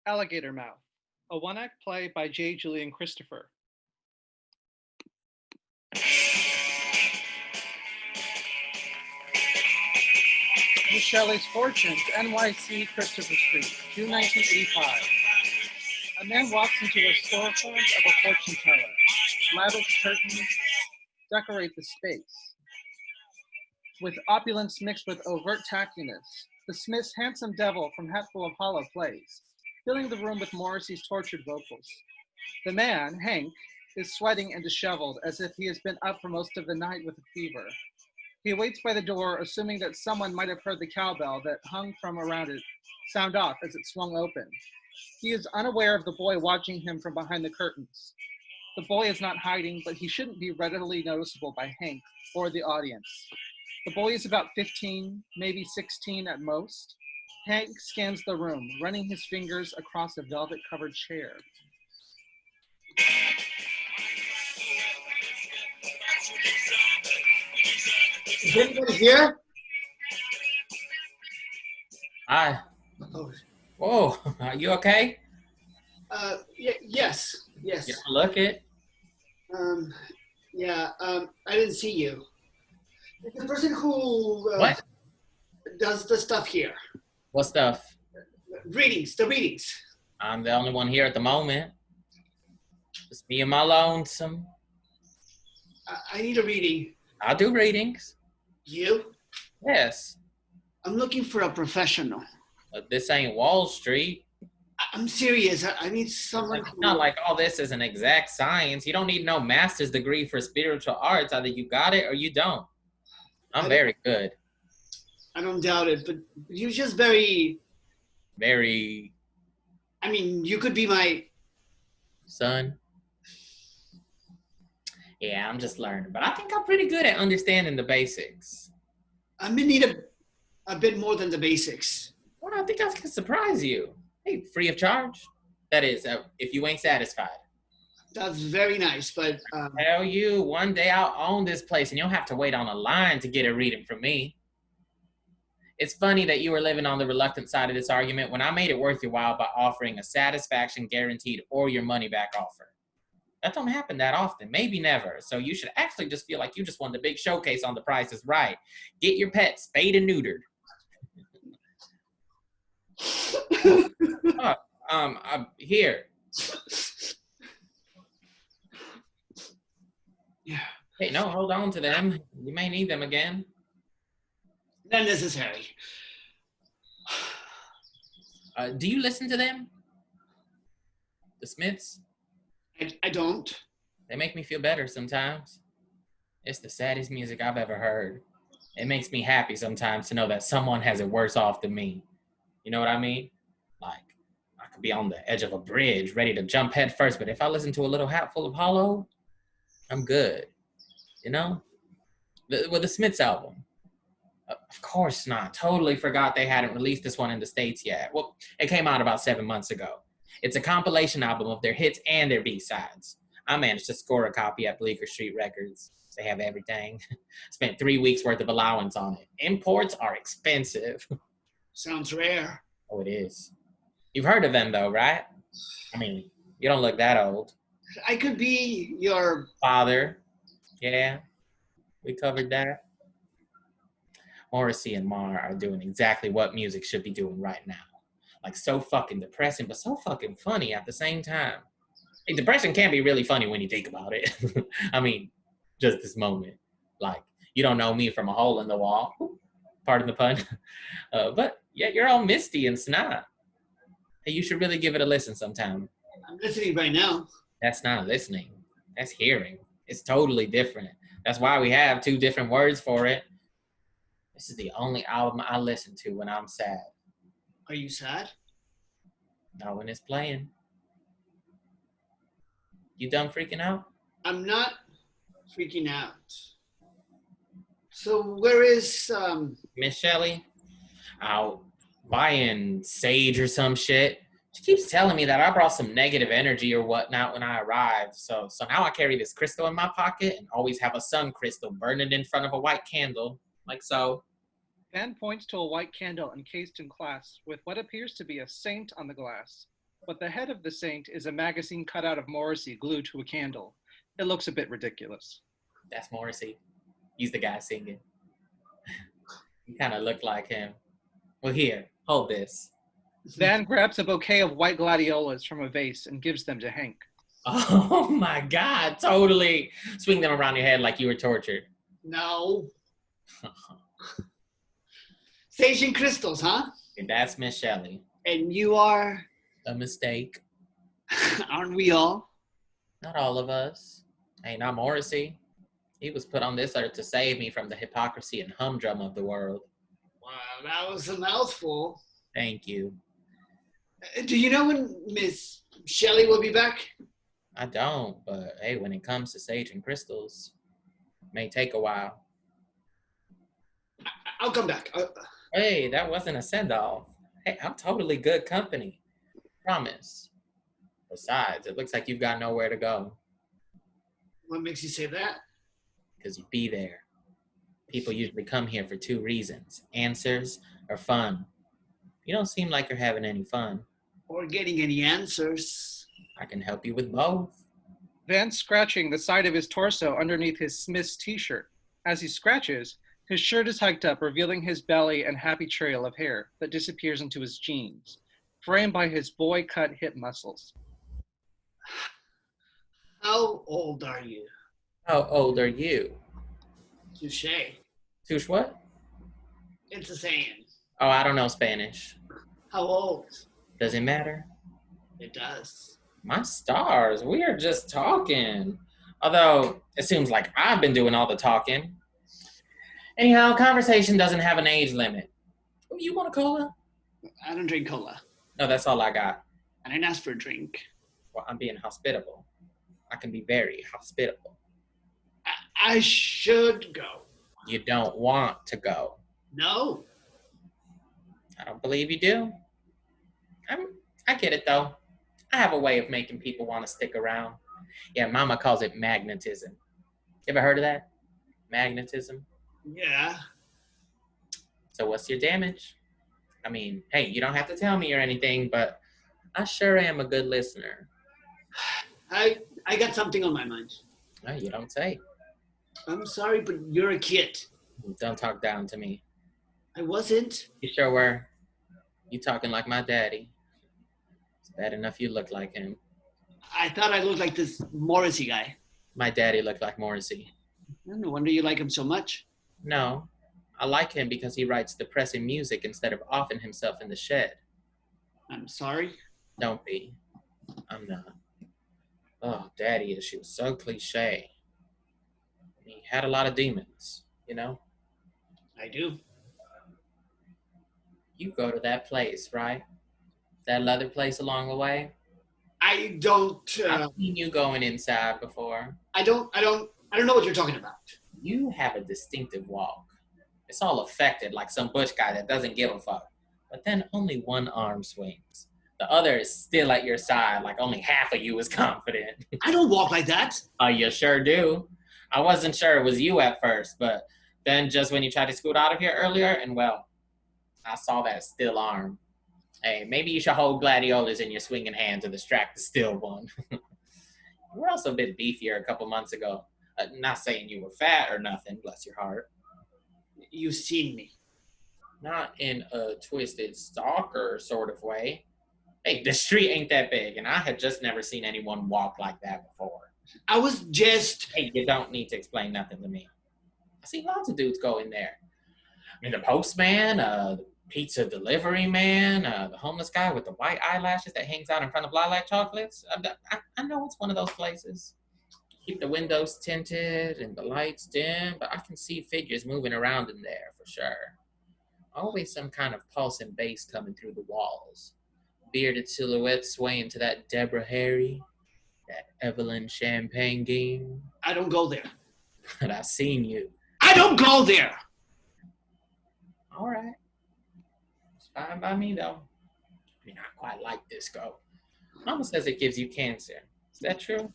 Alligator Mouth, a one-act play by Julian Christopher. Miss Shelley's Fortunes, NYC, Christopher Street, June 1985. A man walks into a storefront of a fortune teller. Lavish curtains decorate the space, with opulence mixed with overt tackiness. The Smith's handsome devil from Hatful of Hollow plays, filling the room with Morrissey's tortured vocals. The man, Hank, is sweating and disheveled as if he has been up for most of the night with a fever. He waits by the door, assuming that someone might have heard the cowbell that hung from around it sound off as it swung open. He is unaware of the boy watching him from behind the curtains. The boy is not hiding, but he shouldn't be readily noticeable by Hank or the audience. The boy is about 15, maybe 16 at most. Hank scans the room, running his fingers across a velvet-covered chair. Is anybody here? Hi. Oh, Whoa, are you okay? yes. You don't look it. I didn't see you. The person who What? does the stuff here. What stuff? The readings. I'm the only one here at the moment. Just me and my lonesome. I need a reading. I do readings. You? Yes. I'm looking for a professional. But this ain't Wall Street. I'm serious. I need someone It's not like all this is an exact science. You don't need no master's degree for spiritual arts. Either you got it or you don't. I'm very good. I don't doubt it, but you're just very... Very... I mean, you could be my... Son. Yeah, I'm just learning. But I think I'm pretty good at understanding the basics. I'm gonna need a bit more than the basics. Well, I think I can surprise you. Hey, free of charge. That is, if you ain't satisfied. That's very nice, but... Tell you, one day I'll own this place and you'll have to wait on a line to get a reading from me. It's funny that you were living on the reluctant side of this argument when I made it worth your while by offering a satisfaction guaranteed or your money back offer. That don't happen that often, maybe never. So you should actually just feel like you just won the big showcase on The Price is Right. Get your pet spayed and neutered. Here. Yeah. Hey, no, hold on to them. You may need them again. Not necessary. Do you listen to them? The Smiths? I don't. They make me feel better sometimes. It's the saddest music I've ever heard. It makes me happy sometimes to know that someone has it worse off than me. You know what I mean? Like, I could be on the edge of a bridge, ready to jump head first, but if I listen to a little Hatful of Hollow, I'm good. You know? With the Smiths album. Of course not. Totally forgot they hadn't released this one in the States yet. Well, it came out about 7 months ago. It's a compilation album of their hits and their B-sides. I managed to score a copy at Bleecker Street Records. They have everything. Spent 3 weeks worth of allowance on it. Imports are expensive. Sounds rare. Oh, it is. You've heard of them, though, right? I mean, you don't look that old. I could be your... Father. Yeah, we covered that. Morrissey and Marr are doing exactly what music should be doing right now. Like, so fucking depressing, but so fucking funny at the same time. Hey, depression can be really funny when you think about it. I mean, just this moment. Like, you don't know me from a hole in the wall. Pardon the pun. But, yeah, you're all misty and snot. Hey, you should really give it a listen sometime. I'm listening right now. That's not listening. That's hearing. It's totally different. That's why we have 2 different words for it. This is the only album I listen to when I'm sad. Are you sad? Not when it's playing. You done freaking out? I'm not freaking out. So where is... Miss Shelley? Out buying sage or some shit. She keeps telling me that I brought some negative energy or whatnot when I arrived. So now I carry this crystal in my pocket and always have a sun crystal burning in front of a white candle. Like so. Ben points to a white candle encased in glass with what appears to be a saint on the glass. but the head of the saint is a magazine cutout of Morrissey glued to a candle. It looks a bit ridiculous. That's Morrissey. He's the guy singing. You kind of look like him. Well, here, hold this. Van grabs a bouquet of white gladiolas from a vase and gives them to Hank. Oh my God, totally. Swing them around your head like you were tortured. No. Sage crystals, huh? And that's Miss Shelley. And you are? A mistake. Aren't we all? Not all of us. Hey, not Morrissey. He was put on this earth to save me from the hypocrisy and humdrum of the world. Wow, that was a mouthful. Thank you. Do you know when Miss Shelley will be back? I don't, but hey, when it comes to sage and crystals, it may take a while. I'll come back. Hey, that wasn't a send-off. Hey, I'm totally good company. Promise. Besides, it looks like you've got nowhere to go. What makes you say that? Because you'd be there. People usually come here for two reasons, answers or fun. You don't seem like you're having any fun. Or getting any answers. I can help you with both. Van's scratching the side of his torso underneath his Smith's t-shirt. As he scratches, his shirt is hiked up, revealing his belly and happy trail of hair that disappears into his jeans, framed by his boy-cut hip muscles. How old are you? How old are you? Touché. Touche what? It's a saying. Oh, I don't know Spanish. How old? Does it matter? It does. My stars, we are just talking. Although, it seems like I've been doing all the talking. Anyhow, conversation doesn't have an age limit. Oh, you want a cola? I don't drink cola. No, that's all I got. I didn't ask for a drink. Well, I'm being hospitable. I can be very hospitable. I should go. You don't want to go. No. I don't believe you do. I get it, though. I have a way of making people want to stick around. Yeah, Mama calls it magnetism. You ever heard of that? Magnetism? Yeah. So what's your damage? I mean, hey, you don't have to tell me or anything, but I sure am a good listener. I got something on my mind. Oh, you don't say. I'm sorry, but you're a kid. Don't talk down to me. I wasn't. You sure were. You talking like my daddy. It's bad enough you look like him. I thought I looked like this Morrissey guy. My daddy looked like Morrissey. No wonder you like him so much. No, I like him because he writes depressing music instead of offing himself in the shed. I'm sorry. Don't be. I'm not. Oh, daddy issues, so cliche. He had a lot of demons, you know? I do. You go to that place, right? That leather place along the way? I don't. I've seen you going inside before. I don't know what you're talking about. You have a distinctive walk. It's all affected like some butch guy that doesn't give a fuck. But then only one arm swings. The other is still at your side, like only half of you is confident. I don't walk like that. Oh, you sure do. I wasn't sure it was you at first, but then just when you tried to scoot out of here earlier, and well, I saw that still arm. Hey, maybe you should hold gladiolas in your swinging hand to distract the still one. You were also a bit beefier a couple months ago. Not saying you were fat or nothing, bless your heart. You've seen me. Not in a twisted stalker sort of way. Hey, the street ain't that big, and I had just never seen anyone walk like that before. I was just... Hey, you don't need to explain nothing to me. I see lots of dudes go in there. I mean, the postman, the pizza delivery man, the homeless guy with the white eyelashes that hangs out in front of lilac chocolates. I know it's one of those places. Keep the windows tinted and the lights dim, but I can see figures moving around in there for sure. Always some kind of pulsing bass coming through the walls. Bearded silhouettes swaying to that Deborah Harry, that Evelyn Champagne game. I don't go there. But I seen you. I don't go there! All right. It's fine by me, though. I mean, I quite like disco. Mama says it gives you cancer. Is that true?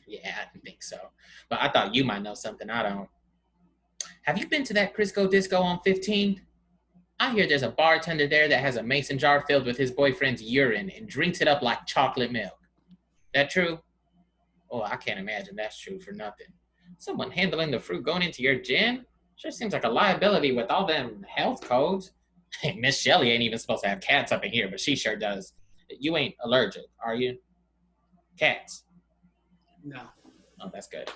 Yeah, I didn't think so. But I thought you might know something I don't. Have you been to that Crisco Disco on 15th? I hear there's a bartender there that has a mason jar filled with his boyfriend's urine and drinks it up like chocolate milk. That true? Oh, I can't imagine that's true for nothing. Someone handling the fruit going into your gin? Sure seems like a liability with all them health codes. Hey, Miss Shelley ain't even supposed to have cats up in here, but she sure does. You ain't allergic, are you? Cats. No. Oh, that's good.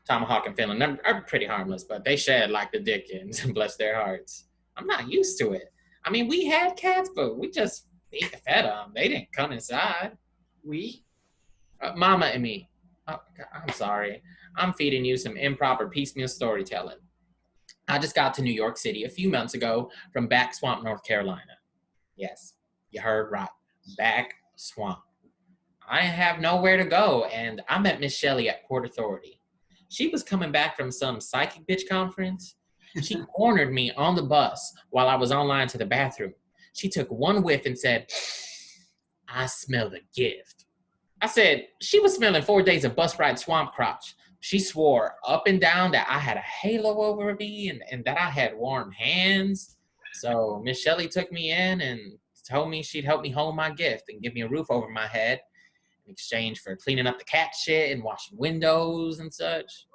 Tomahawk and Finland are pretty harmless, but they shed like the Dickens, bless their hearts. I'm not used to it. I mean, we had cats, but we just fed them. They didn't come inside. We? Mama and me. Oh, God, I'm sorry. I'm feeding you some improper piecemeal storytelling. I just got to New York City a few months ago from Back Swamp, North Carolina. Yes, you heard right. Back Swamp. I have nowhere to go, and I met Miss Shelley at Port Authority. She was coming back from some psychic bitch conference. She cornered me on the bus while I was online to the bathroom. She took one whiff and said, I smell the gift. I said, she was smelling 4 days of bus ride swamp crotch. She swore up and down that I had a halo over me and that I had warm hands. So Miss Shelley took me in and told me she'd help me hold my gift and give me a roof over my head in exchange for cleaning up the cat shit and washing windows and such.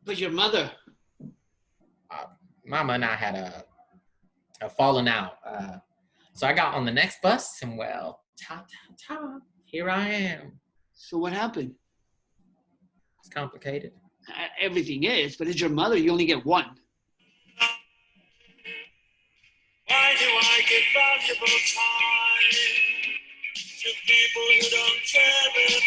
But your mother. Mama and I had a falling out. So I got on the next bus and, well, here I am. So what happened? It's complicated. Everything is, but it's your mother. You only get one. Why do I give valuable time to people who don't care if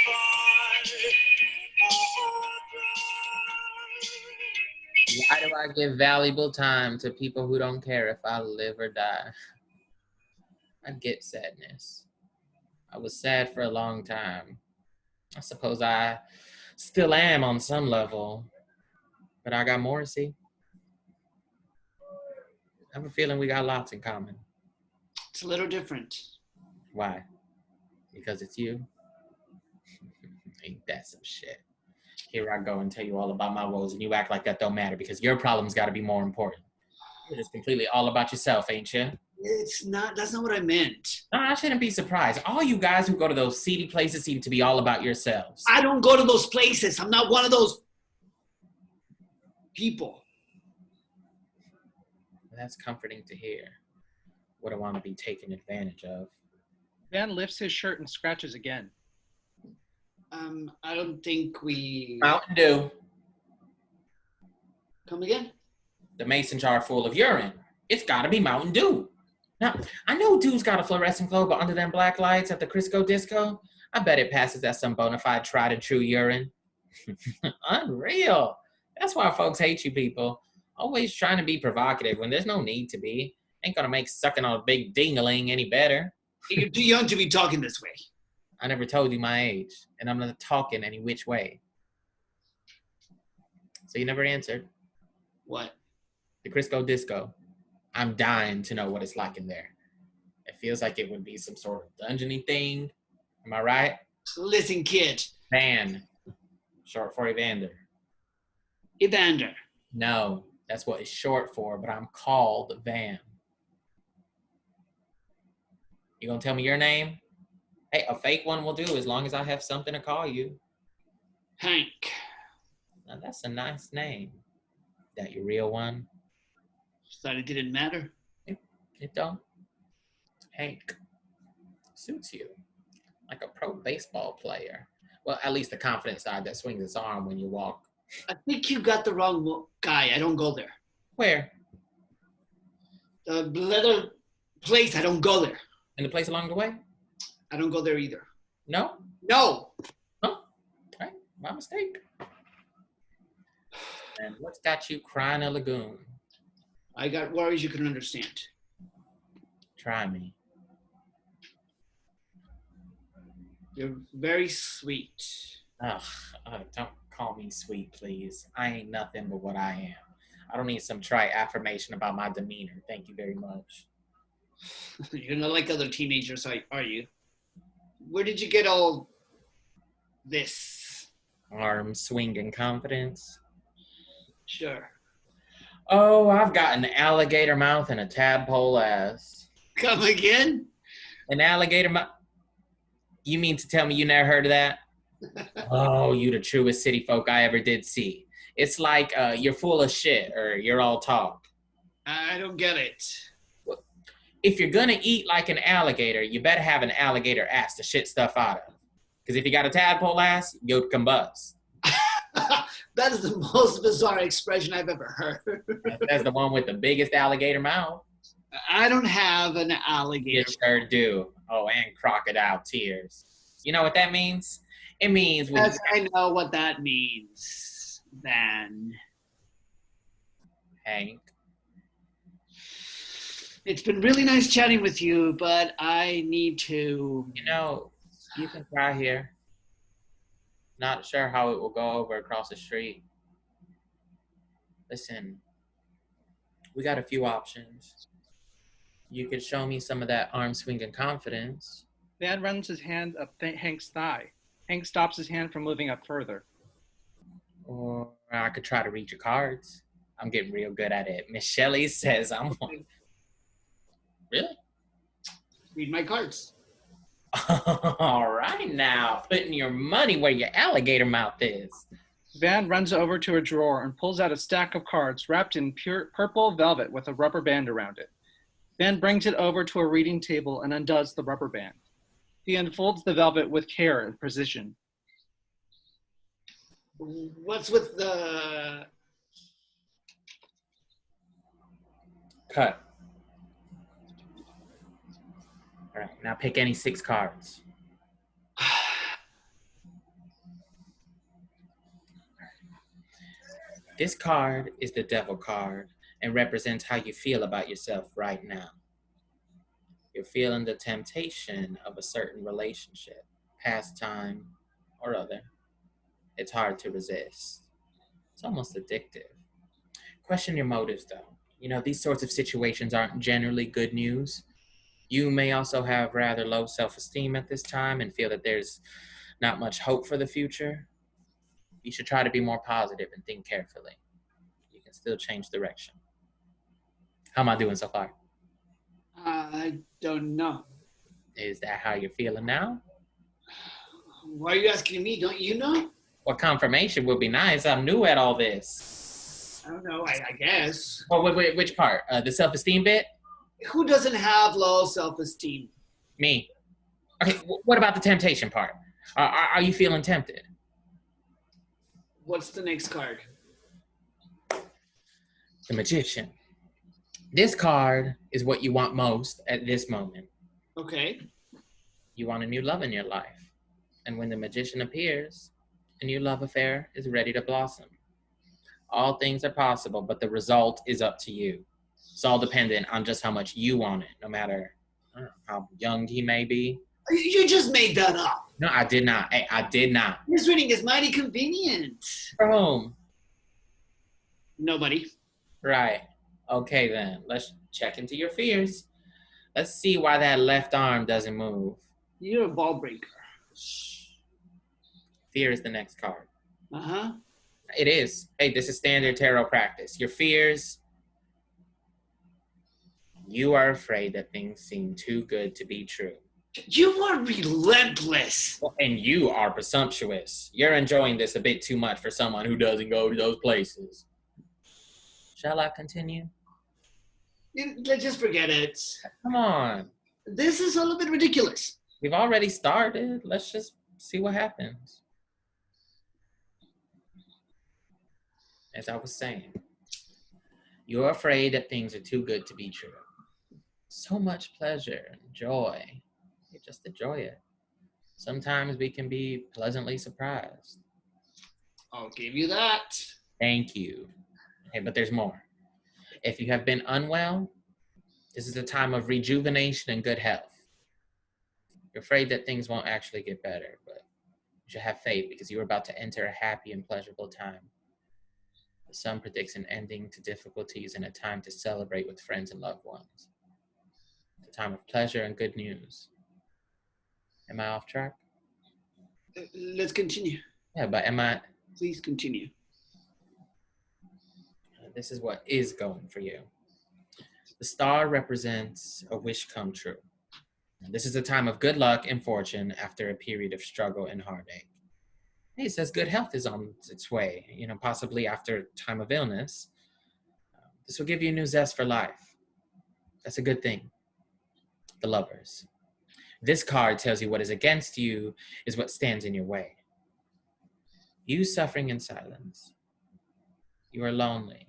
Why do I give valuable time to people who don't care if I live or die? I get sadness. I was sad for a long time. I suppose I still am on some level, but I got Morrissey. I have a feeling we got lots in common. It's a little different. Why? Because it's you? Ain't that some shit? Here I go and tell you all about my woes, and you act like that don't matter because your problem's got to be more important. You're just completely all about yourself, ain't you? It's not. That's not what I meant. No, I shouldn't be surprised. All you guys who go to those seedy places seem to be all about yourselves. I don't go to those places. I'm not one of those people. That's comforting to hear. Wouldn't want to be taken advantage of. Van lifts his shirt and scratches again. I don't think we... Mountain Dew. Come again? The mason jar full of urine. It's got to be Mountain Dew. Now, I know Dew's got a fluorescent glow, but under them black lights at the Crisco Disco, I bet it passes as some bona fide tried and true urine. Unreal. That's why folks hate you people. Always trying to be provocative when there's no need to be. Ain't gonna make sucking on a big ding-a-ling any better. You're too young to be talking this way. I never told you my age, and I'm not talking any which way. So you never answered. What? The Crisco Disco. I'm dying to know what it's like in there. It feels like it would be some sort of dungeony thing. Am I right? Listen, kid. Van. Short for Evander. Evander. No, that's what it's short for, but I'm called Van. You gonna tell me your name? Hey, a fake one will do as long as I have something to call you. Hank. Now, that's a nice name. That your real one? Thought it didn't matter. It don't. Hank. Suits you. Like a pro baseball player. Well, at least the confident side that swings its arm when you walk. I think you got the wrong guy. I don't go there. Where? The leather place, I don't go there. In the place along the way? I don't go there either. No? No. Oh, right. My mistake. And what's got you crying a lagoon? I got worries you can understand. Try me. You're very sweet. Ugh, don't call me sweet, please. I ain't nothing but what I am. I don't need some trite affirmation about my demeanor. Thank you very much. You're not like other teenagers, are you? Where did you get all this? Arm swinging confidence. Sure. Oh, I've got an alligator mouth and a tadpole ass. Come again? An alligator mouth? You mean to tell me you never heard of that? Oh, you the truest city folk I ever did see. It's like you're full of shit or you're all talk. I don't get it. If you're gonna eat like an alligator, you better have an alligator ass to shit stuff out of. Because if you got a tadpole ass, you'll combust. That is the most bizarre expression I've ever heard. That's the one with the biggest alligator mouth. I don't have an You alligator. sure do. Oh, and crocodile tears. You know what that means? It means when Yes, I know what that means, then. Hank. It's been really nice chatting with you, but I need to... You know, you can cry here. Not sure how it will go over across the street. Listen, we got a few options. You could show me some of that arm swinging confidence. Van runs his hand up Hank's thigh. Hank stops his hand from moving up further. Or I could try to read your cards. I'm getting real good at it. Miss Shelley says I'm one. Really? Read my cards. All right now, putting your money where your alligator mouth is. Van runs over to a drawer and pulls out a stack of cards wrapped in pure purple velvet with a rubber band around it. Van brings it over to a reading table and undoes the rubber band. He unfolds the velvet with care and precision. What's with the... Cut. All right, now pick any 6 cards. This card is the devil card and represents how you feel about yourself right now. You're feeling the temptation of a certain relationship, pastime, or other. It's hard to resist. It's almost addictive. Question your motives, though. You know, these sorts of situations aren't generally good news. You may also have rather low self-esteem at this time and feel that there's not much hope for the future. You should try to be more positive and think carefully. You can still change direction. How am I doing so far? I don't know. Is that how you're feeling now? Why are you asking me? Don't you know? Well, confirmation would be nice. I'm new at all this. I don't know, I guess. Oh, wait, which part? The self-esteem bit? Who doesn't have low self-esteem? Me. Okay, what about the temptation part? Are you feeling tempted? What's the next card? The Magician. This card is what you want most at this moment. Okay. You want a new love in your life. And when the Magician appears, a new love affair is ready to blossom. All things are possible, but the result is up to you. It's all dependent on just how much you want it, no matter how young he may be. You just made that up. No, I did not. Hey, I did not. This reading is mighty convenient. For whom? Nobody. Right. Okay, then. Let's check into your fears. Let's see why that left arm doesn't move. You're a ball breaker. Shh. Fear is the next card. Uh-huh. It is. Hey, this is standard tarot practice. Your fears. You are afraid that things seem too good to be true. You are relentless. Well, and you are presumptuous. You're enjoying this a bit too much for someone who doesn't go to those places. Shall I continue? Let's just forget it. Come on. This is a little bit ridiculous. We've already started. Let's just see what happens. As I was saying, you're afraid that things are too good to be true. So much pleasure and joy. You just enjoy it. Sometimes we can be pleasantly surprised. I'll give you that. Thank you. Okay, but there's more. If you have been unwell, this is a time of rejuvenation and good health. You're afraid that things won't actually get better, but you should have faith because you're about to enter a happy and pleasurable time. The sun predicts an ending to difficulties and a time to celebrate with friends and loved ones. It's a time of pleasure and good news. Am I off track? Let's continue. Yeah, but am I? Please continue. This is what is going for you. The star represents a wish come true. This is a time of good luck and fortune after a period of struggle and heartache. Hey, it says good health is on its way, possibly after a time of illness. This will give you a new zest for life. That's a good thing. The Lovers. This card tells you what is against you is what stands in your way. You suffering in silence. You are lonely.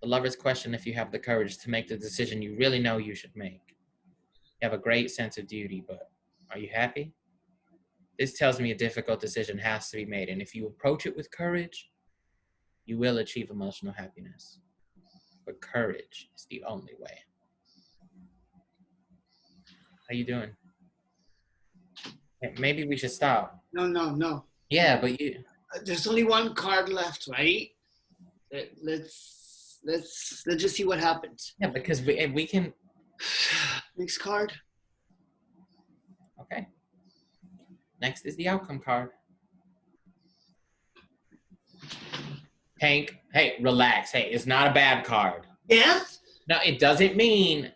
The Lovers question if you have the courage to make the decision you really know you should make. You have a great sense of duty, but are you happy? This tells me a difficult decision has to be made, and if you approach it with courage, you will achieve emotional happiness. But courage is the only way. How you doing? Maybe we should stop. No. Yeah, but you... There's only one card left, right? Let's just see what happens. Yeah, because we can... Next card. Okay. Next is the outcome card. Hank, hey, relax. Hey, it's not a bad card. Yes? No, it doesn't mean...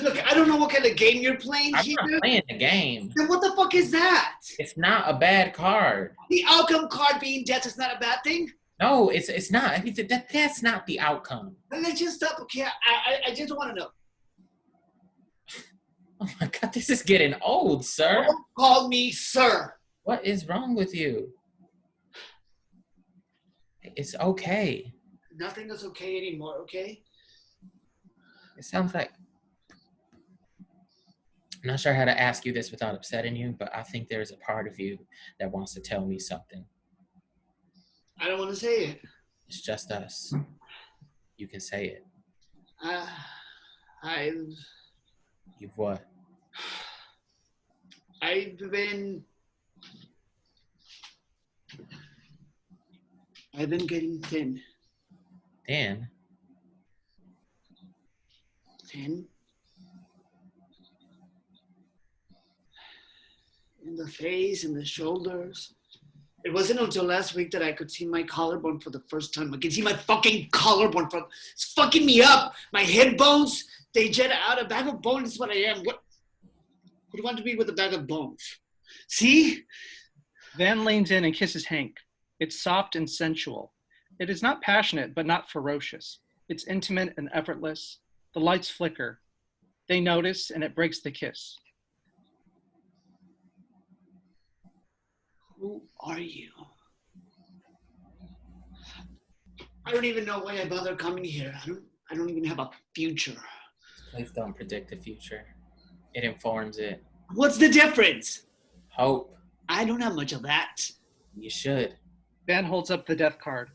Look, I don't know what kind of game you're playing I'm here. not playing the game. Then what the fuck is that? It's not a bad card. The outcome card being death is not a bad thing? No, it's not. I mean, that's not the outcome. Let's just stop. Okay, I just want to know. Oh my God, this is getting old, sir. Don't call me sir. What is wrong with you? It's okay. Nothing is okay anymore, okay? It sounds like... I'm not sure how to ask you this without upsetting you, but I think there's a part of you that wants to tell me something. I don't want to say it. It's just us. You can say it. You've what? I've been getting thin. Dan? Thin? In the face, in the shoulders. It wasn't until last week that I could see my collarbone for the first time. I can see my fucking collarbone. It's fucking me up. My hip bones, they jet out. A bag of bones is what I am. What do you want to be with a bag of bones? See? Van leans in and kisses Hank. It's soft and sensual. It is not passionate, but not ferocious. It's intimate and effortless. The lights flicker. They notice, and it breaks the kiss. Who are you? I don't even know why I bother coming here. I don't even have a future. Please don't predict the future. It informs it. What's the difference? Hope. I don't have much of that. You should. Van holds up the death card.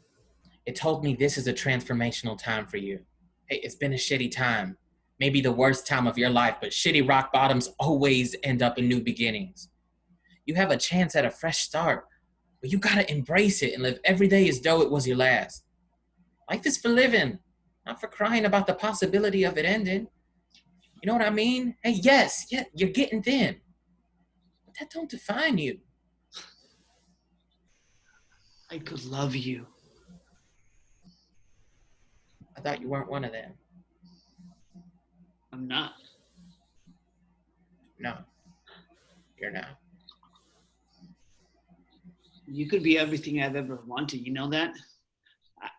It told me this is a transformational time for you. Hey, it's been a shitty time. Maybe the worst time of your life, but shitty rock bottoms always end up in new beginnings. You have a chance at a fresh start, but you gotta embrace it and live every day as though it was your last. Life is for living, not for crying about the possibility of it ending. You know what I mean? Hey, yes, yeah, you're getting thin, but that don't define you. I could love you. I thought you weren't one of them. I'm not. No, you're not. You could be everything I've ever wanted. You know that?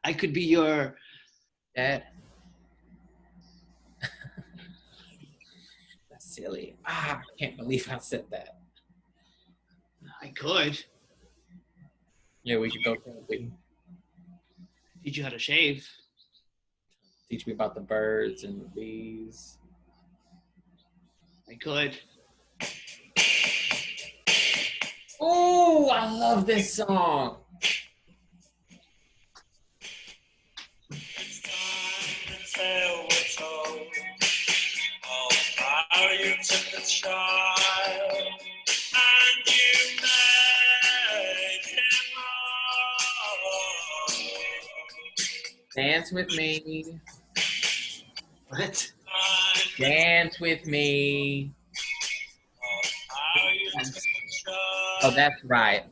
I could be your... Dad? That's silly. I can't believe I said that. I could. Yeah, we could go camping. Teach you how to shave. Teach me about the birds and the bees. I could. Oh, I love this song. It's time to tell what's told of how you took the child and you made him wrong. Dance with me. What? Dance with me. How you took the child. Oh, that's right.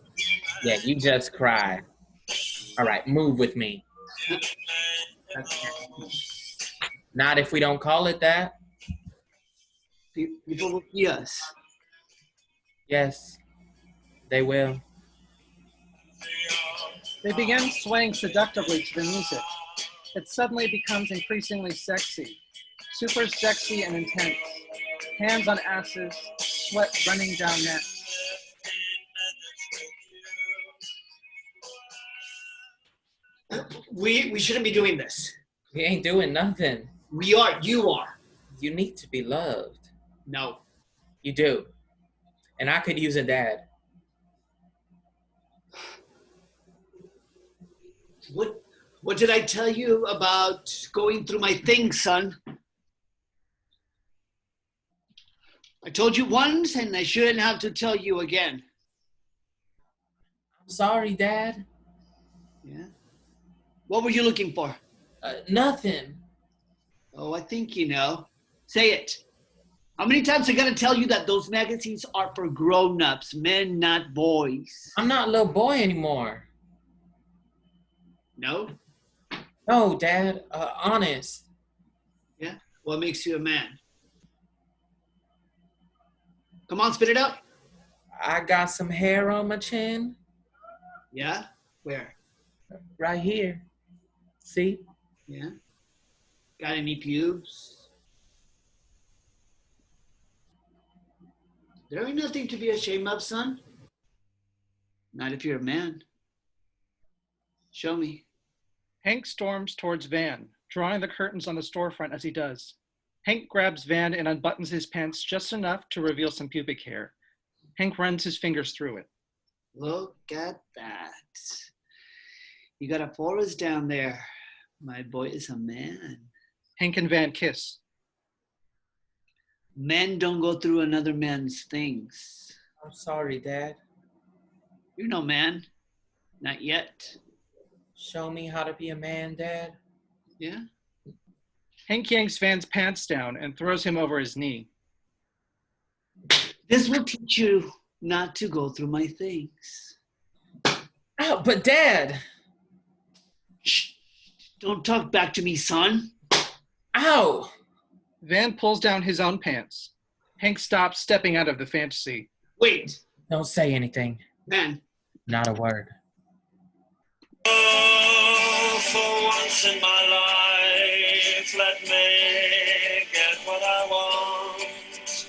Yeah, you just cry. All right, move with me. Not if we don't call it that. People will see us. Yes, they will. They begin swaying seductively to the music. It suddenly becomes increasingly sexy, super sexy and intense. Hands on asses, sweat running down necks. We shouldn't be doing this. We ain't doing nothing. We are. You are. You need to be loved. No. You do. And I could use a dad. What did I tell you about going through my things, son? I told you once, and I shouldn't have to tell you again. I'm sorry, Dad. Yeah? What were you looking for? Nothing. Oh, I think you know. Say it. How many times I gotta tell you that those magazines are for grown-ups, men, not boys? I'm not a little boy anymore. No? No, Dad. Honest. Yeah? What makes you a man? Come on, spit it out. I got some hair on my chin. Yeah? Where? Right here. See? Yeah? Got any pubes? There ain't nothing to be ashamed of, son. Not if you're a man. Show me. Hank storms towards Van, drawing the curtains on the storefront as he does. Hank grabs Van and unbuttons his pants just enough to reveal some pubic hair. Hank runs his fingers through it. Look at that. You got a forest down there. My boy is a man. Hank and Van kiss. Men don't go through another man's things. I'm sorry, Dad. You're no man. Not yet. Show me how to be a man, Dad. Yeah? Hank yanks Van's pants down and throws him over his knee. This will teach you not to go through my things. Oh, but Dad! Shh. Don't talk back to me, son. Ow! Van pulls down his own pants. Hank stops, stepping out of the fantasy. Wait. Don't say anything. Man. Not a word. Oh, for once in my life, let me get what I want.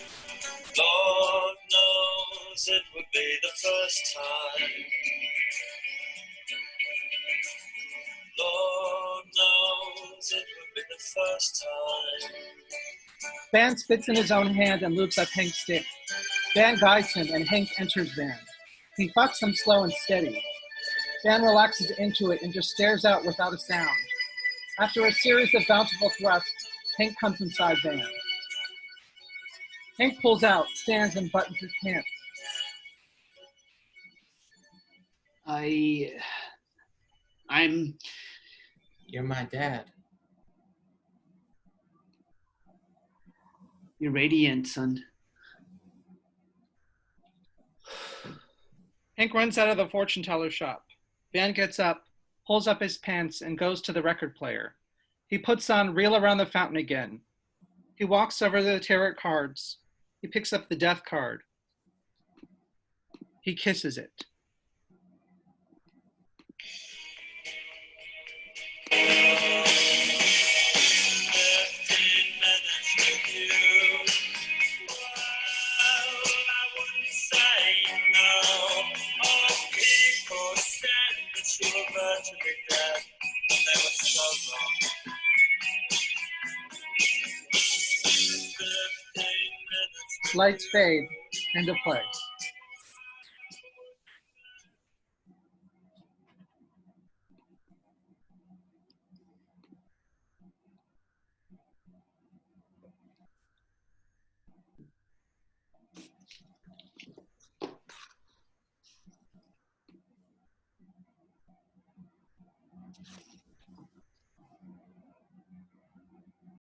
Lord knows it would be the first time. Lord knows it would be the first time. Van spits in his own hand and loops up Hank's dick. Van guides him and Hank enters Van. He fucks him slow and steady. Van relaxes into it and just stares out without a sound. After a series of bountiful thrusts, Hank comes inside Van. Hank pulls out, stands, and buttons his pants. I'm... You're my dad. You're radiant, son. Hank runs out of the fortune teller shop. Van gets up, pulls up his pants, and goes to the record player. He puts on Reel Around the Fountain again. He walks over to the tarot cards. He picks up the death card. He kisses it. Lights fade. End of play.